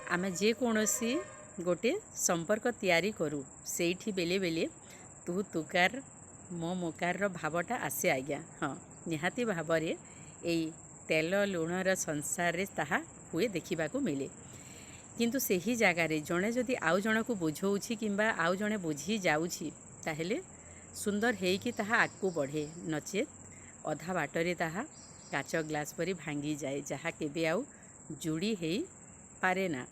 आमे जेकोसी गोटे संपर्क तैयारी करूँ से बेले बेले तू तुकार मो मुकार भावटा आसे आज्ञा। हाँ निहाती भाव में यही तेल लुणर संसार ताहा हुए देखा मिले किंतु सही जगार जड़े जदि आउ जन को बुझाऊँगी किंबा आउ जड़े बुझी जाऊँगी ताहेले सुंदर हेकि ताहा आगू बढ़े नचेत अधा बाटरे ताहा काच ग्लास परी भांगी जाए जहाँ केबे आउ जोड़ी हो पारे ना।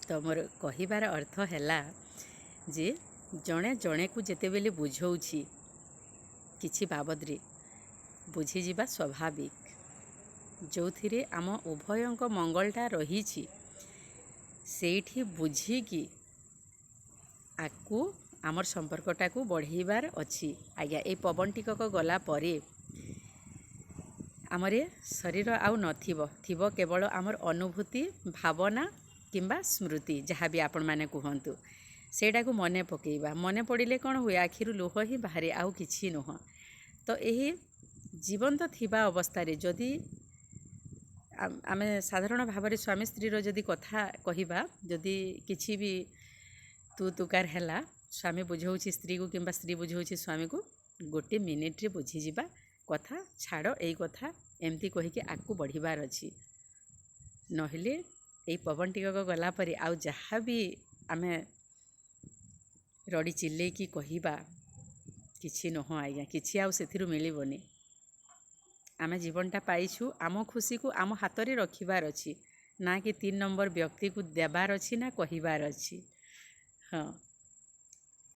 तो मोर कहिबार अर्थ है जे जड़े जड़े को जेते बेले बुझाऊँगी किछि बाबदरे बुझीजा स्वाभाविक जो थिरे आम उभयंक मंगलटा रही सेठी बुझिकी आकु आमर संपर्कटा को बढ़ाइबार अच्छी। आज्ञा ये पवन टिकक गला परे आमरे शरीर आउ नथिबो थिबो केवल आमर अनुभूति भावना किंबा स्मृति जहाँ भी आपण माने कहतु सेटा को मने पकेइबा मने पड़िले कौन हुए आखिरु लोह ही बाहरे आउ किछि नुह। तो यही जीवंत थिबा अवस्था जदि आमे साधारण भाव में स्वामी स्त्री जदि कथा कहिबा जदि किछि भी तू तुकार हैला स्वामी बुझाऊँगी स्त्री को किंबा स्त्री बुझाऊँगी स्वामी को गोटे मिनिट रे बुझीजा कथा छाड़ यही कथा एमती कहीकि आगू बढ़िबार अच्छी नहिले यही पवन टिकक गला परे आउ जहाँ भी आमे रड़ी चिल्ले की कहिबा किछि नह आज्ञा किछि आउ सेथिरु मिलिबनी। आमे जीवनटा पाइछु आम खुशी को आम हाथ में रखिबार अच्छी ना कि 3 नंबर व्यक्ति को देबार अच्छी ना कहिबार अच्छी। हाँ।